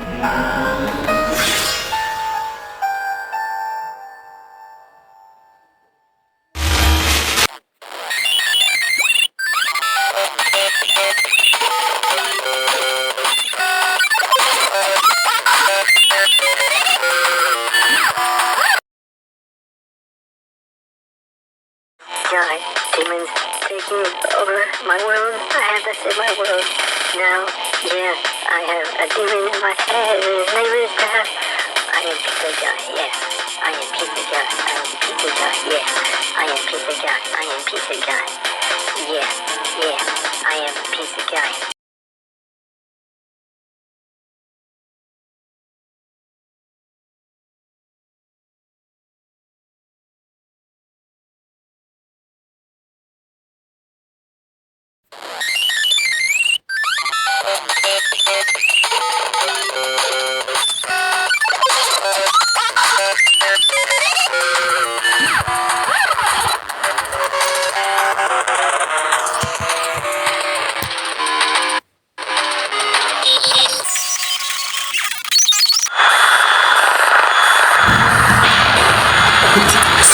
God, demons taking over my world. I have to save my world. Now, yes, I have a demon in my head, and his name is Death. I am Pizza Guy, yes. I am Pizza Guy. I am Pizza Guy, yes. I am Pizza Guy. I am Pizza Guy. Yes, yes, I am Pizza Guy.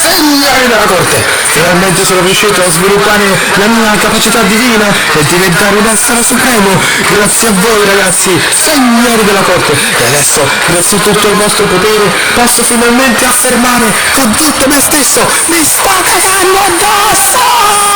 Signori della corte, finalmente sono riuscito a sviluppare la mia capacità divina e diventare un essere supremo, grazie a voi ragazzi, signori della corte, e adesso, grazie a tutto il vostro potere, posso finalmente affermare, ho detto me stesso, mi sto cagando addosso!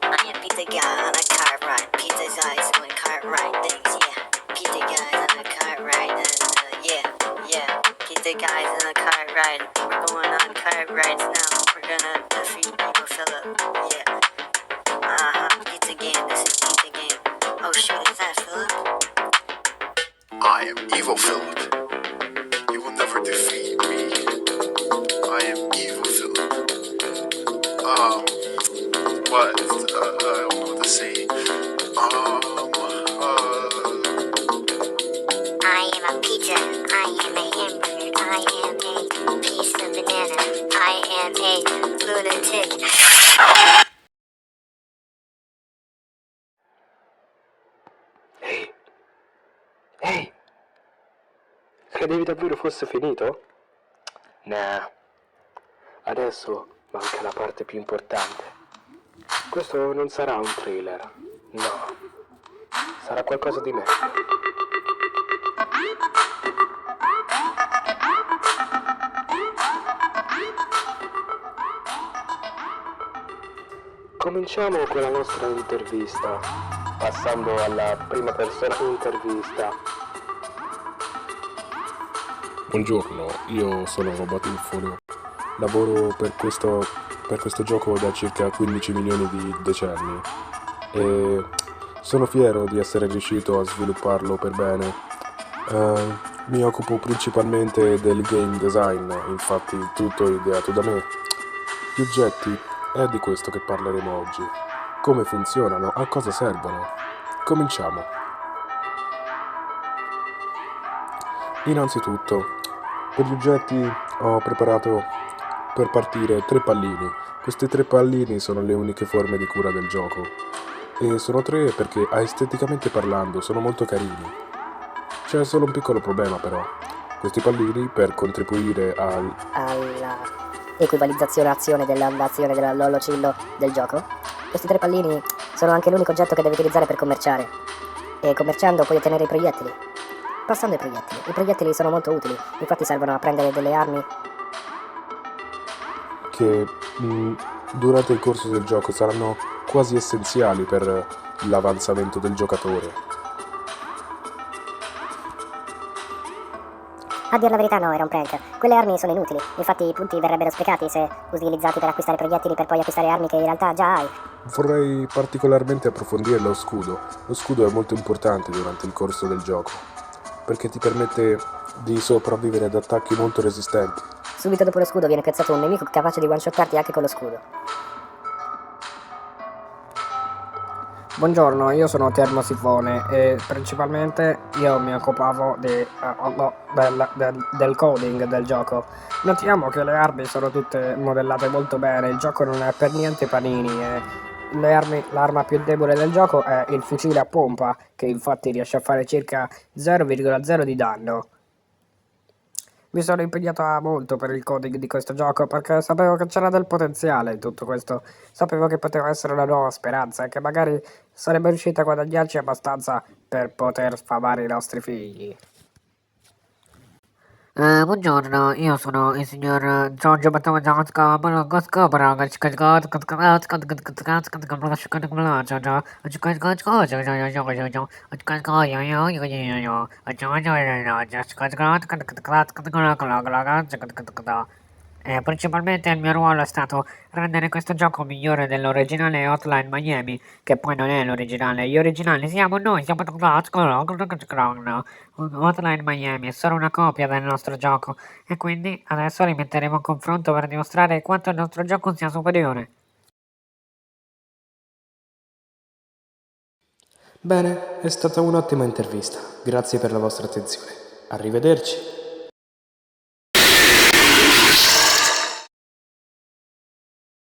I am Pizza Guy on a car ride. Pizza's eyes doing car ride things, yeah. Pizza Guy's on a car ride, and yeah. Pizza Guy's on a car ride. We're going on car rides now. We're gonna defeat Evil Philip, yeah. Pizza Game, this is Pizza Game. Oh shoot, is that Philip? I am Evil Philip. You will never defeat me. I am Evil Philip. What? I don't know what to say. I am a pizza. I am a hamburger. I am a piece of banana. I am a lunatic. Ehi, credevi davvero fosse finito? Nah, adesso manca la parte più importante. Questo non sarà un thriller, no, sarà qualcosa di meglio. Cominciamo con la nostra intervista, passando alla prima persona intervista. Buongiorno, io sono Robatuffolio. Lavoro per questo gioco da circa 15 milioni di decenni e sono fiero di essere riuscito a svilupparlo per bene. Mi occupo principalmente del game design, infatti tutto è ideato da me. Gli oggetti, è di questo che parleremo oggi. Come funzionano, a cosa servono. Cominciamo. Innanzitutto, per gli oggetti ho preparato per partire 3 pallini. Questi 3 pallini sono le uniche forme di cura del gioco. E sono 3 perché esteticamente parlando sono molto carini. C'è solo un piccolo problema però. Questi pallini per contribuire alla equivalizzazione azione dell'azione della Lolocillo del gioco, questi 3 pallini sono anche l'unico oggetto che devi utilizzare per commerciare. E commerciando puoi ottenere i proiettili. Passando i proiettili sono molto utili, infatti servono a prendere delle armi che durante il corso del gioco saranno quasi essenziali per l'avanzamento del giocatore. A dir la verità no, era un prank. Quelle armi sono inutili, infatti i punti verrebbero sprecati se utilizzati per acquistare proiettili per poi acquistare armi che in realtà già hai. vorrei particolarmente approfondire lo scudo. Lo scudo è molto importante durante il corso del gioco, perché ti permette di sopravvivere ad attacchi molto resistenti. Subito dopo lo scudo viene piazzato un nemico capace di one-shottarti anche con lo scudo. Buongiorno, io sono Termosifone e principalmente io mi occupavo del coding del gioco. Notiamo che le armi sono tutte modellate molto bene, il gioco non è per niente panini e l'arma più debole del gioco è il fucile a pompa, che infatti riesce a fare circa 0,0 di danno. Mi sono impegnata molto per il coding di questo gioco perché sapevo che c'era del potenziale in tutto questo. Sapevo che poteva essere una nuova speranza e che magari sarebbe riuscita a guadagnarci abbastanza per poter sfamare i nostri figli. Buongiorno, io sono il signor Giorgio Battaglia. Principalmente il mio ruolo è stato rendere questo gioco migliore dell'originale Hotline Miami, che poi non è l'originale. Gli originali siamo noi, siamo Hotline Miami, è solo una copia del nostro gioco e quindi adesso li metteremo a confronto per dimostrare quanto il nostro gioco sia superiore. Bene, è stata un'ottima intervista. Grazie per la vostra attenzione. Arrivederci.